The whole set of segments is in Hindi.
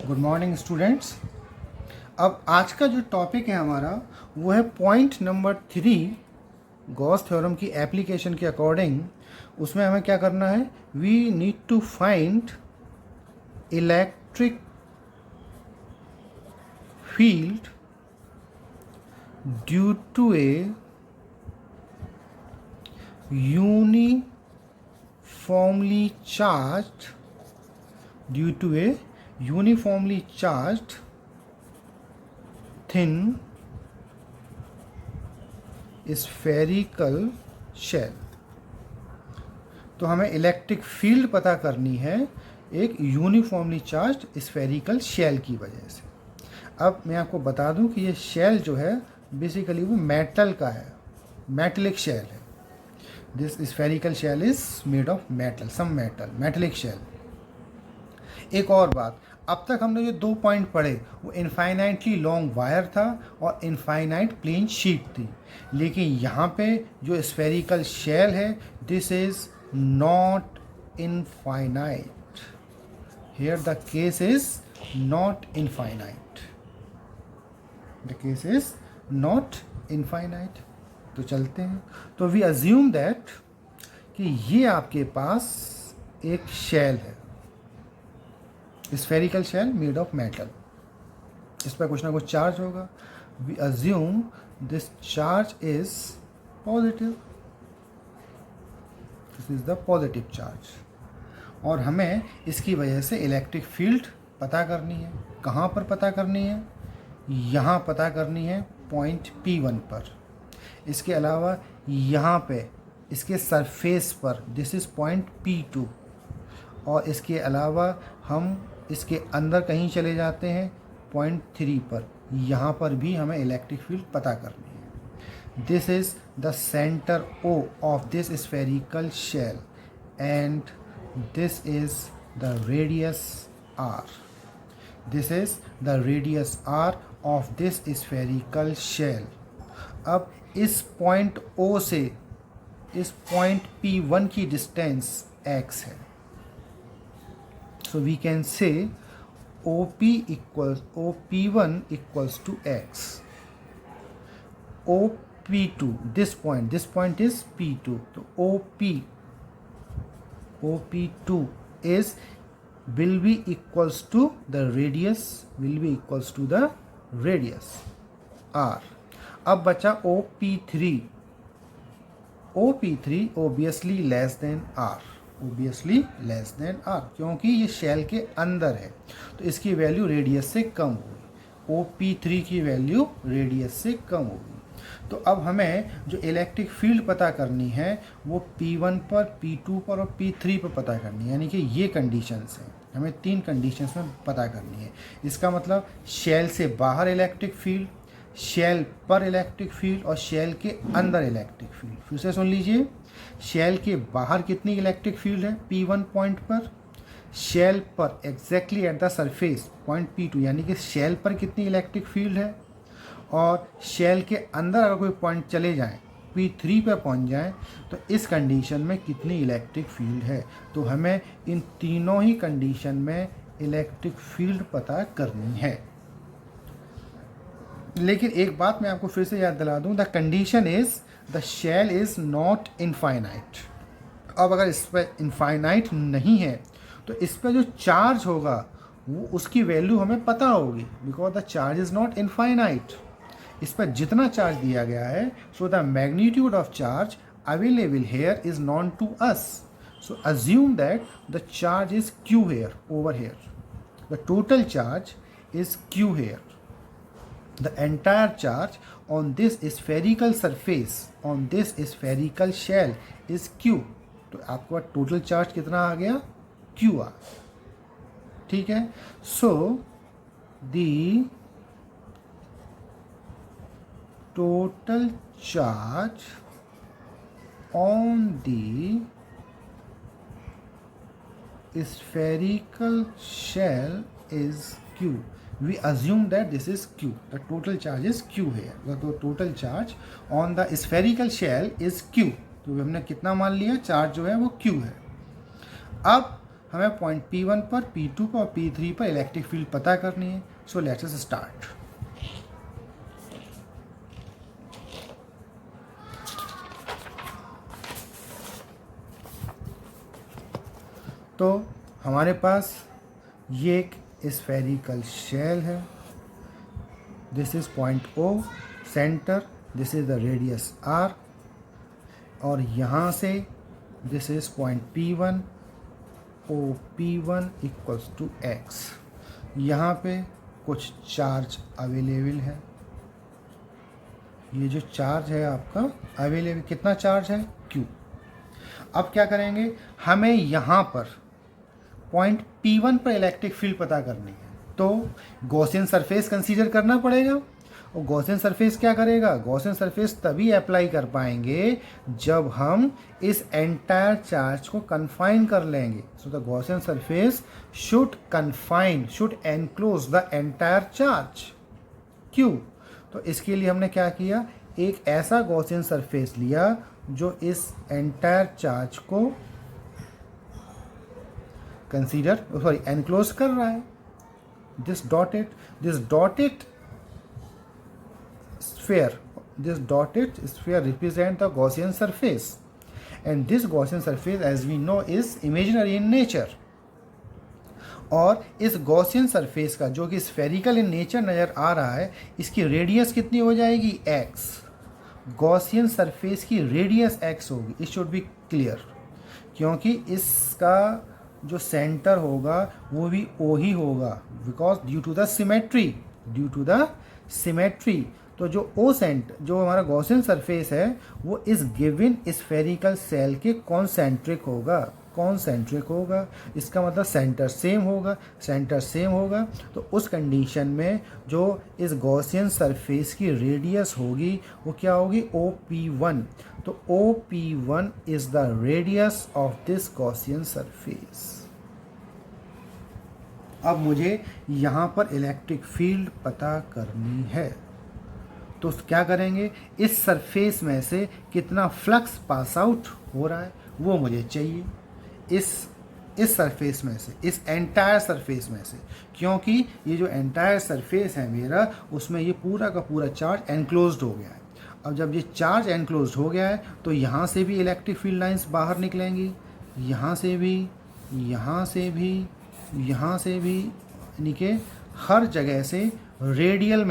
Good morning students. अब आज का जो टॉपिक है हमारा वो है पॉइंट नंबर 3, गॉस थ्योरम की एप्लीकेशन के अकॉर्डिंग। उसमें हमें क्या करना है, we need to find electric field due to a uniformly charged thin spherical shell। तो हमें इलेक्ट्रिक फील्ड पता करनी है एक यूनिफॉर्मली चार्ज्ड स्फेरिकल शेल की वजह से। अब मैं आपको बता दूं कि ये शेल जो है बेसिकली वो मेटल का है, मेटलिक शेल है। This spherical shell is made of metal, some metal, metallic shell. एक और बात, अब तक हमने जो 2 पॉइंट पढ़े वो इनफाइनाइटली लॉन्ग वायर था और इनफाइनाइट प्लेन शीट थी, लेकिन यहाँ पे जो स्फेरिकल शेल है this is not infinite. Here the case is not infinite, the case is not infinite. तो चलते हैं। तो वी अज्यूम दैट कि ये आपके पास एक शेल है, spherical shell made of metal. इस पर कुछ ना कुछ चार्ज होगा। We assume this charge is positive, this is the positive charge, और हमें इसकी वजह से इलेक्ट्रिक फील्ड पता करनी है। कहाँ पर पता करनी है? यहाँ पता करनी है पॉइंट P1 पर। इसके अलावा यहाँ पे इसके सरफेस पर दिस इज़ पॉइंट P2, और इसके अलावा हम इसके अंदर कहीं चले जाते हैं पॉइंट 3 पर। यहाँ पर भी हमें इलेक्ट्रिक फील्ड पता करनी है। This is the centre O of this spherical shell and this is the radius R। This is the radius R of this spherical shell. अब इस पॉइंट O से इस पॉइंट P1 की डिस्टेंस x है। So we can say OP1 equals to x. OP2, this point is P2. So OP2 will be equals to the radius R. अब बचा OP3 obviously less than R, क्योंकि ये शेल के अंदर है तो इसकी वैल्यू रेडियस से कम होगी। OP3 की वैल्यू रेडियस से कम होगी। तो अब हमें जो इलेक्ट्रिक फील्ड पता करनी है वो P1 पर, P2 पर और P3 पर पता करनी है। यानी कि ये कंडीशंस हैं, हमें 3 कंडीशंस में पता करनी है। इसका मतलब शेल से बाहर इलेक्ट्रिक फील्ड, शेल पर इलेक्ट्रिक फील्ड और शेल के अंदर इलेक्ट्रिक फील्ड। फिर से सुन लीजिए, शेल के बाहर कितनी इलेक्ट्रिक फील्ड है P1 पॉइंट पर, शेल पर exactly at the surface point P2 यानी कि शेल पर कितनी इलेक्ट्रिक फील्ड है, और शेल के अंदर अगर कोई पॉइंट चले जाएं P3 पर पहुंच जाएं तो इस कंडीशन में कितनी इलेक्ट्रिक फील्ड है। तो हमें इन तीनों ही कंडीशन में इलेक्ट्रिक फील्ड पता करनी है। लेकिन एक बात मैं आपको फिर से याद दिला दूं, the condition is the shell is not infinite. अब अगर इस पर इनफाइनाइट नहीं है तो इस पर जो चार्ज होगा वो उसकी वैल्यू हमें पता होगी, because the charge is not infinite. इस पर जितना चार्ज दिया गया है, so the magnitude of charge available here is known to us. So assume that the charge is Q here, over here. The total charge is Q here. The entire charge on this spherical surface, on this spherical shell is Q। तो आपको टोटल चार्ज कितना आ गया? QR। ठीक है। So the total charge on the spherical shell is Q। We assume that this is Q. The total charge is Q here. The total charge on the spherical shell is Q। तो हमने कितना मान लिया? चार्ज जो है वो Q है। अब हमें पॉइंट P1 पर, P2 पर और P3 पर इलेक्ट्रिक फील्ड पता करनी है। So let's us start. तो हमारे पास ये एक स्फेरिकल शेल है। This is point O centre, this is the radius R, और यहाँ से this is point P1, OP1 equals to X। यहाँ पे कुछ चार्ज अवेलेबल है। ये जो चार्ज है आपका अवेलेबल, कितना चार्ज है? Q। अब क्या करेंगे, हमें यहाँ पर पॉइंट P1 पर इलेक्ट्रिक फील्ड पता करनी है, तो गॉसियन सरफेस कंसीडर करना पड़ेगा। और गॉसियन सरफेस क्या करेगा? गॉसियन सरफेस तभी अप्लाई कर पाएंगे जब हम इस एंटायर चार्ज को कन्फाइन कर लेंगे। So the Gaussian surface should confine, should enclose the entire charge Q। तो इसके लिए हमने क्या किया, एक ऐसा गॉसियन सरफेस लिया जो इस एंटायर चार्ज को एनक्लोज कर रहा है। This dotted sphere represent the Gaussian surface, and this Gaussian surface as we know is imaginary in nature। और इस गॉसियन सरफेस का जो कि स्फेरिकल इन नेचर नज़र आ रहा है, इसकी रेडियस कितनी हो जाएगी? x। गॉसियन सरफेस की रेडियस x होगी। इट शुड बी क्लियर, क्योंकि इसका जो सेंटर होगा वो भी O ही होगा, because due to the symmetry. तो जो जो हमारा गॉसियन सरफेस है वो इस गिवन स्फेरिकल सेल के कॉन्सेंट्रिक होगा। इसका मतलब सेंटर सेम होगा। तो उस कंडीशन में जो इस गॉसियन सरफेस की रेडियस होगी वो क्या होगी? OP1। तो OP1 is the radius of this Gaussian surface. अब मुझे यहाँ पर इलेक्ट्रिक फील्ड पता करनी है, तो क्या करेंगे, इस सरफेस में से कितना फ्लक्स पास आउट हो रहा है वो मुझे चाहिए। इस सरफेस में से, इस एंटायर सरफेस में से, क्योंकि ये जो एंटायर सरफेस है मेरा, उसमें ये पूरा का पूरा चार्ज एनक्लोज्ड हो गया है। अब जब ये चार्ज एनक्लोज्ड हो गया है तो यहाँ से भी इलेक्ट्रिक फील्ड लाइंस बाहर निकलेंगी, यहाँ से भी, यानी कि हर जगह से रेडियल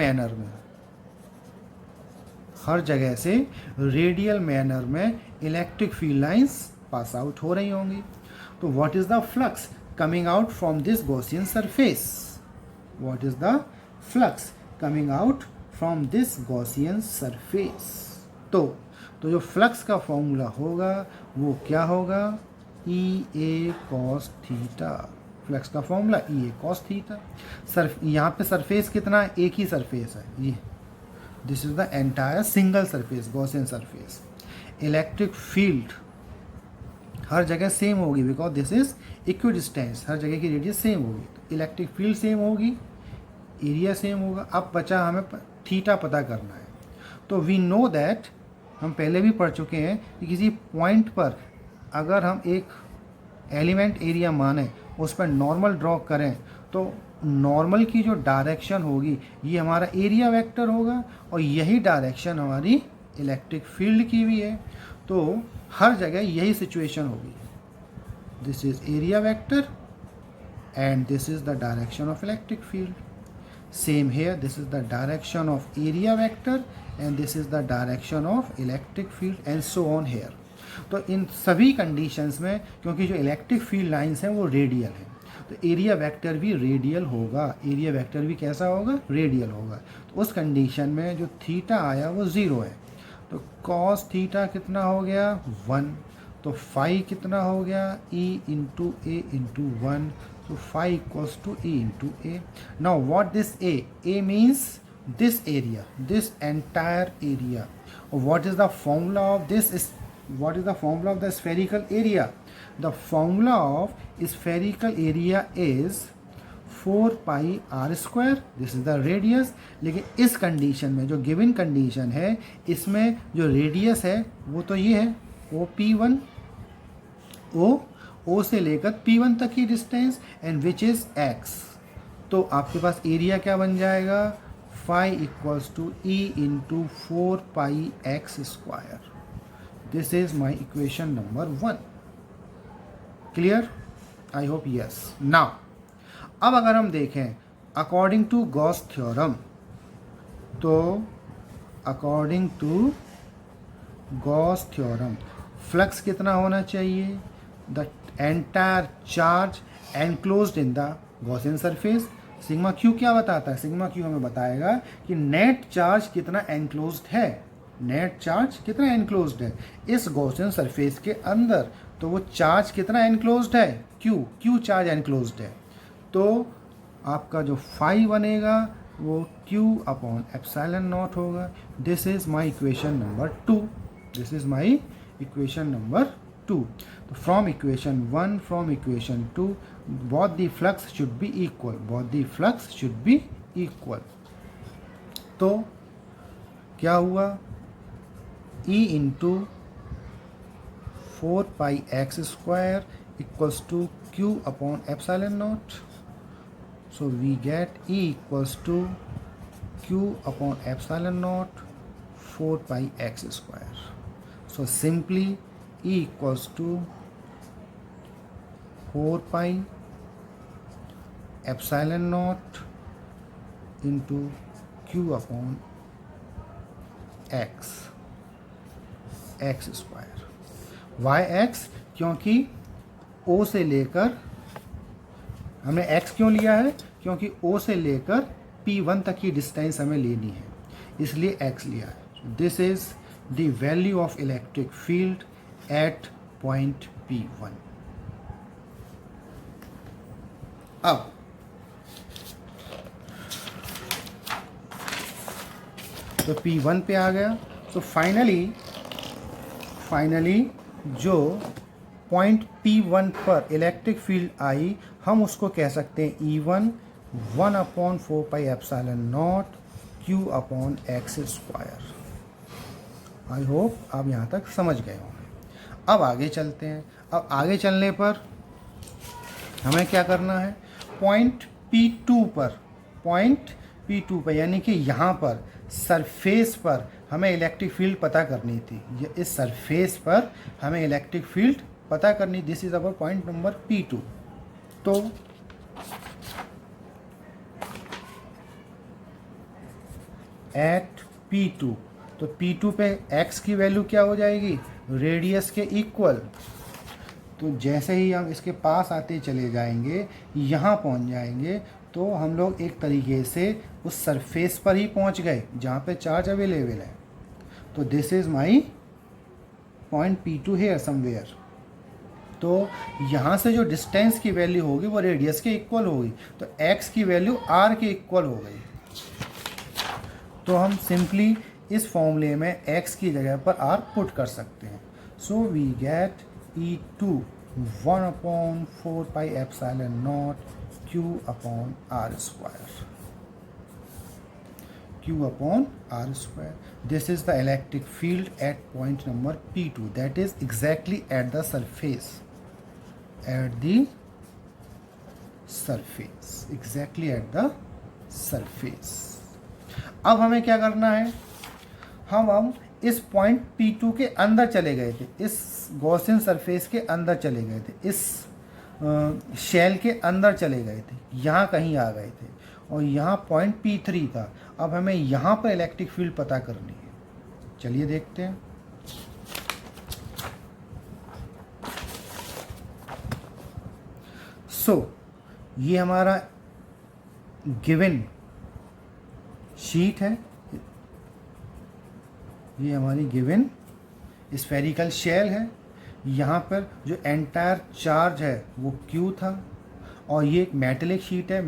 मैनर में electric field lines pass out हो रही होंगी। तो what is the flux coming out from this Gaussian surface? तो जो फ्लक्स का फॉर्मूला होगा वो क्या होगा? EA cos theta. फ्लक्स का फॉर्मूला EA cos थीटा। यहाँ पे सरफेस कितना है? एक ही सरफेस है ये। This is the entire single surface, Gaussian surface. Electric field हर जगह सेम होगी, बिकॉज दिस इज इक्विडिस्टेंस, हर जगह की रेडियस सेम होगी। तो इलेक्ट्रिक फील्ड सेम होगी, एरिया सेम होगा। अब बचा हमें थीटा पता करना है। तो वी नो दैट, हम पहले भी पढ़ चुके हैं कि किसी पॉइंट पर अगर हम एक एलिमेंट एरिया माने, उस पर नॉर्मल ड्रॉ करें, तो नॉर्मल की जो डायरेक्शन होगी ये हमारा एरिया वेक्टर होगा, और यही डायरेक्शन हमारी इलेक्ट्रिक फील्ड की भी है। तो हर जगह यही सिचुएशन होगी। This is area vector and this is the direction of electric field. Same here, this is the direction of area vector and this is the direction of electric field and so on here. तो इन सभी कंडीशंस में, क्योंकि जो इलेक्ट्रिक फील्ड लाइंस हैं वो रेडियल हैं, तो एरिया वेक्टर भी रेडियल होगा। एरिया वेक्टर भी कैसा होगा? रेडियल होगा। तो उस कंडीशन में जो थीटा आया वो 0 है। तो कॉस थीटा कितना हो गया? 1। तो फाई कितना हो गया? E into A into 1। तो phi equals to E into A. Now what this A? A means this area, this entire area. What is the formula of this? What is the formula of the spherical area? The formula of spherical area is 4 pi r square. This is the radius. लेकिन इस कंडीशन में, जो गिवन कंडीशन है, इसमें जो रेडियस है वो तो ये है OP1, O, ओ से लेकर P1 तक की distance and which is x। तो आपके पास एरिया क्या बन जाएगा, phi equals to E into 4πx²। This is my equation number 1। Clear? I hope yes. Now अब अगर हम देखें अकॉर्डिंग टू गॉस थ्योरम, तो according to Gauss theorem flux कितना होना चाहिए, the entire charge enclosed in the Gaussian surface. Sigma Q क्या बताता है, सिग्मा क्यू हमें बताएगा कि नेट चार्ज कितना एनक्लोज्ड है, नेट चार्ज कितना एनक्लोज्ड है इस गॉसियन सरफेस के अंदर। तो वो चार्ज कितना एनक्लोज्ड है, क्यू चार्ज एनक्लोज्ड है। तो आपका जो फाई बनेगा वो Q अपॉन एप्सिलॉन नॉट होगा। This is my equation number 2। This is my equation number 2। तो from equation 1 from equation 2 both the flux should be equal, both the flux should be equal। तो क्या हुआ, E into 4πx² equals to Q upon epsilon naught. So we get E equals to Q upon epsilon naught 4πx²। So simply E equals to 4π epsilon naught into Q upon x²। Why x? क्योंकि O से लेकर हमने x क्यों लिया है, क्योंकि O से लेकर P1 तक की डिस्टेंस हमें लेनी है, इसलिए x लिया है। This is the value of electric field at point P1। अब तो P1 पे आ गया। तो फाइनली जो पॉइंट P1 पर इलेक्ट्रिक फील्ड आई, हम उसको कह सकते हैं E1 1/4πε0 Q upon x²। I hope आप यहाँ तक समझ गए होंगे। अब आगे चलते हैं। अब आगे चलने पर हमें क्या करना है, पॉइंट P2 पर यानी कि यहाँ पर सरफेस पर हमें इलेक्ट्रिक फील्ड पता करनी थी। ये इस सरफेस पर हमें इलेक्ट्रिक फील्ड पता करनी। This is our point number P2। तो एट P2, तो P2 पे x की वैल्यू क्या हो जाएगी, रेडियस के इक्वल। तो जैसे ही हम इसके पास आते चले जाएंगे, यहाँ पहुँच जाएंगे, तो हम लोग एक तरीके से उस सरफेस पर ही पहुँच गए जहाँ पे चार्ज अवेलेबल है। तो this is my point P2 hair somewhere. तो यहाँ से जो डिस्टेंस की वैल्यू होगी वो रेडियस के इक्वल होगी, तो x की वैल्यू r के इक्वल हो गई। तो हम सिंपली इस फॉर्मूले में x की जगह पर r पुट कर सकते हैं। So we get E2 1/4πε0 Q upon r²। This is the electric field at point number P2, that is exactly at the surface, exactly at the surface। अब हमें क्या करना है, हम इस पॉइंट P2 के अंदर चले गए थे, इस गॉसियन सरफेस के अंदर चले गए थे, इस शेल के अंदर चले गए थे, यहाँ कहीं आ गए थे, और यहाँ पॉइंट P3 था। अब हमें यहाँ पर इलेक्ट्रिक फील्ड पता करनी है। चलिए देखते हैं। ये हमारा गिवन शीट है, ये हमारी गिवन स्फेरिकल शेल है। यहाँ पर जो एंटायर चार्ज है वो Q था, और ये एक मेटलिक शीट है,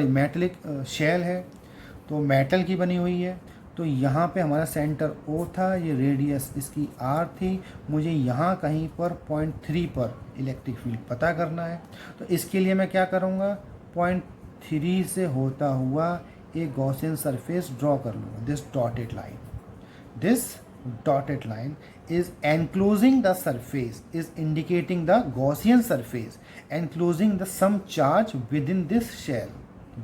मेटलिक शेल है, तो मेटल की बनी हुई है। तो यहाँ पे हमारा सेंटर O था, ये रेडियस इसकी R थी। मुझे यहाँ कहीं पर पॉइंट 3 पर इलेक्ट्रिक फील्ड पता करना है। तो इसके लिए मैं क्या करूँगा, पॉइंट 3 से होता हुआ एक गॉसियन सरफेस ड्रॉ कर लूँगा, this dotted line. This dotted line is enclosing the surface, is indicating the Gaussian surface enclosing the some charge within this shell,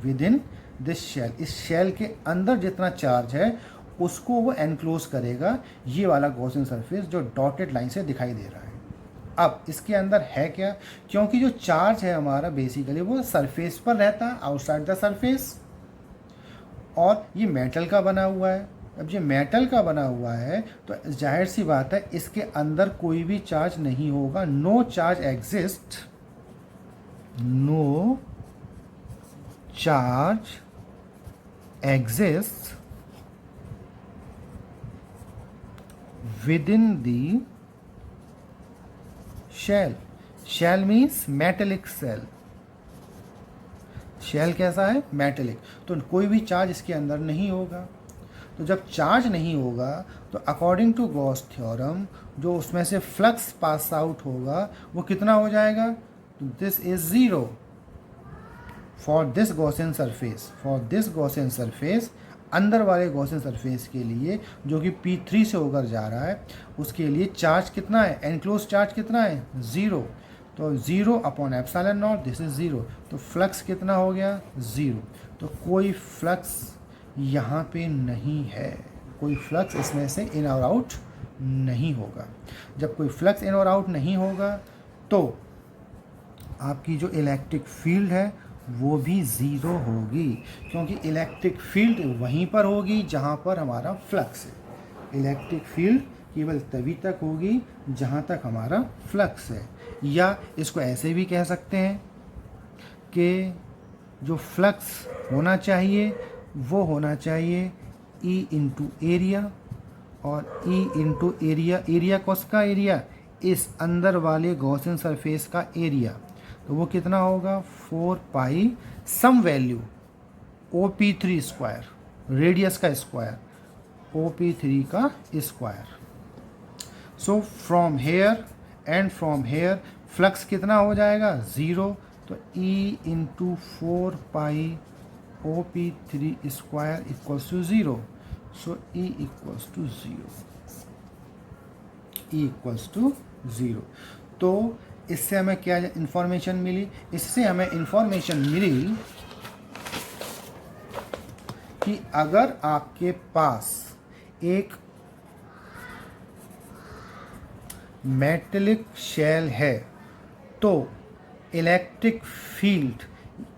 within this shell. इस शेल के अंदर जितना चार्ज है उसको वो एनक्लोज करेगा, ये वाला गॉसियन सरफेस जो डॉटेड लाइन से दिखाई दे रहा है। अब इसके अंदर है क्या, क्योंकि जो चार्ज है हमारा बेसिकली वो सरफेस पर रहता है, आउटसाइड द सरफेस, और ये मेटल का बना हुआ है। अब ये मेटल का बना हुआ है तो जाहिर सी बात है इसके अंदर कोई भी चार्ज नहीं होगा। No charge exist, no charge exist within the shell. Shell means metallic shell. Shell कैसा है, मेटेलिक, तो कोई भी चार्ज इसके अंदर नहीं होगा। तो जब चार्ज नहीं होगा तो अकॉर्डिंग टू गॉस थ्योरम जो उसमें से फ्लक्स पास आउट होगा वो कितना हो जाएगा, this is zero for this Gaussian surface, for this Gaussian surface, अंदर वाले गॉसियन सरफेस के लिए जो कि P3 से होकर जा रहा है उसके लिए चार्ज कितना है, एनक्लोज चार्ज कितना है, ज़ीरो। तो zero upon epsilon not, this is zero, तो फ्लक्स कितना हो गया, ज़ीरो। तो कोई फ्लक्स यहाँ पे नहीं है, कोई फ्लक्स इसमें से इन और आउट नहीं होगा। जब कोई फ्लक्स इन और आउट नहीं होगा तो आपकी जो इलेक्ट्रिक फील्ड है वो भी ज़ीरो होगी, क्योंकि इलेक्ट्रिक फील्ड वहीं पर होगी जहाँ पर हमारा फ्लक्स है। इलेक्ट्रिक फील्ड केवल तभी तक होगी जहाँ तक हमारा फ्लक्स है। या इसको ऐसे भी कह सकते हैं कि जो फ्लक्स होना चाहिए वो होना चाहिए E इंटू एरिया, और E इंटू एरिया, एरिया कौसका एरिया, इस अंदर वाले गॉसियन सरफेस का एरिया, तो वो कितना होगा 4 pi some value OP3 square, radius का स्क्वायर, OP3 का square. So from here and from here flux कितना हो जाएगा, ज़ीरो, तो E into 4 pi OP3 square equals to zero. So E equals to zero, E equals to zero. तो इससे हमें क्या इंफॉर्मेशन मिली, इससे हमें इंफॉर्मेशन मिली कि अगर आपके पास एक मेटेलिक शेल है तो इलेक्ट्रिक फील्ड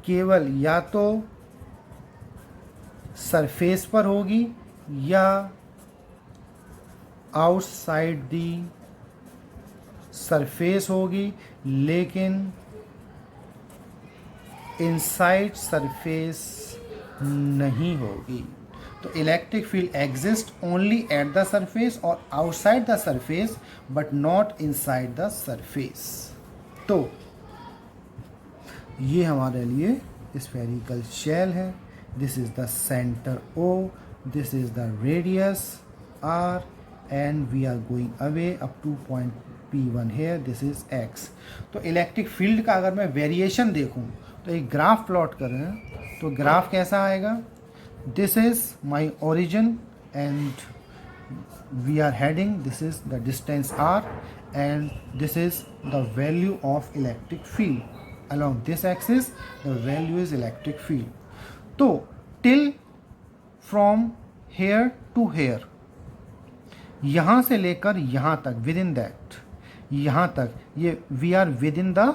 केवल या तो सरफेस पर होगी या आउटसाइड दी सरफेस होगी, लेकिन इनसाइड सरफेस नहीं होगी। तो electric field exist only at the surface और outside the surface but not inside the surface. तो ये हमारे लिए स्फेरिकल शेल है। This is the centre O, this is the radius R, and we are going away up to point P1 here, this is X। तो इलेक्ट्रिक फील्ड का अगर मैं वेरिएशन देखूं तो एक ग्राफ प्लॉट करें तो ग्राफ कैसा आएगा, this is my origin and we are heading, this is the distance R and this is the value of electric field along this axis, the value is electric field। तो till from here to here, यहाँ से लेकर यहाँ तक, विद इन दैट, यहाँ तक, ये we are with in the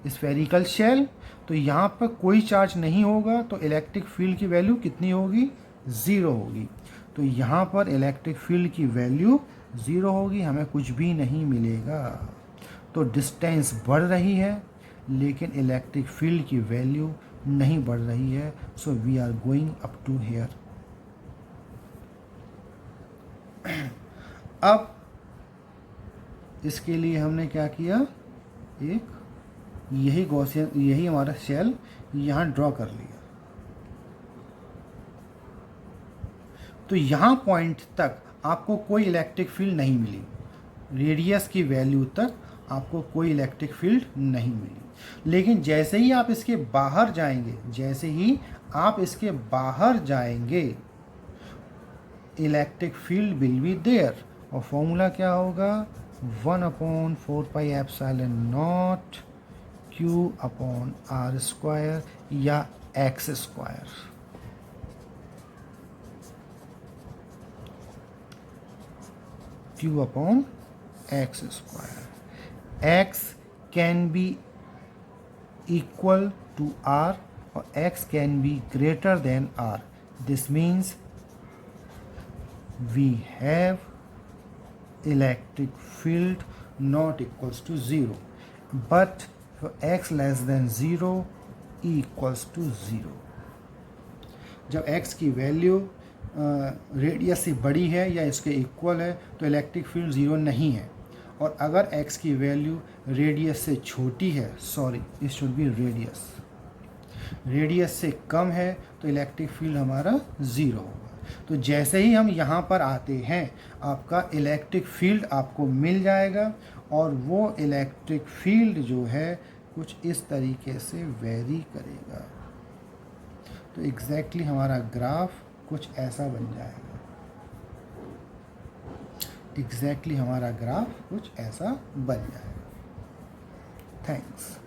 spherical shell, तो यहाँ पर कोई चार्ज नहीं होगा, तो इलेक्ट्रिक फील्ड की वैल्यू कितनी होगी, ज़ीरो होगी। तो यहाँ पर इलेक्ट्रिक फील्ड की वैल्यू ज़ीरो होगी, हमें कुछ भी नहीं मिलेगा। तो डिस्टेंस बढ़ रही है लेकिन इलेक्ट्रिक फील्ड की वैल्यू नहीं बढ़ रही है। So we are going up to here. अब इसके लिए हमने क्या किया, एक यही गॉसियन, यही हमारा शेल यहाँ ड्रॉ कर लिया। तो यहाँ पॉइंट तक आपको कोई इलेक्ट्रिक फील्ड नहीं मिली, रेडियस की वैल्यू तक आपको कोई इलेक्ट्रिक फील्ड नहीं मिली। लेकिन जैसे ही आप इसके बाहर जाएंगे, जैसे ही आप इसके बाहर जाएंगे electric field will be there, और फॉर्मूला क्या होगा 1/4πε0 Q/r² या x²। Q/x²। x can be equal to r और x can be greater than r। This means we have electric field not equals to 0, but for x less than 0 E equals to 0। जब x की वैल्यू रेडियस से बड़ी है या इसके इक्वल है तो इलेक्ट्रिक फील्ड 0 नहीं है, और अगर x की वैल्यू रेडियस से छोटी है, sorry it should be radius से कम है तो इलेक्ट्रिक फील्ड हमारा 0 होगा। तो जैसे ही हम यहाँ पर आते हैं आपका इलेक्ट्रिक फील्ड आपको मिल जाएगा, और वो इलेक्ट्रिक फील्ड जो है कुछ इस तरीके से वेरी करेगा। तो एग्जैक्टली हमारा ग्राफ कुछ ऐसा बन जाएगा। हमारा ग्राफ कुछ ऐसा बन जाएगा। थैंक्स।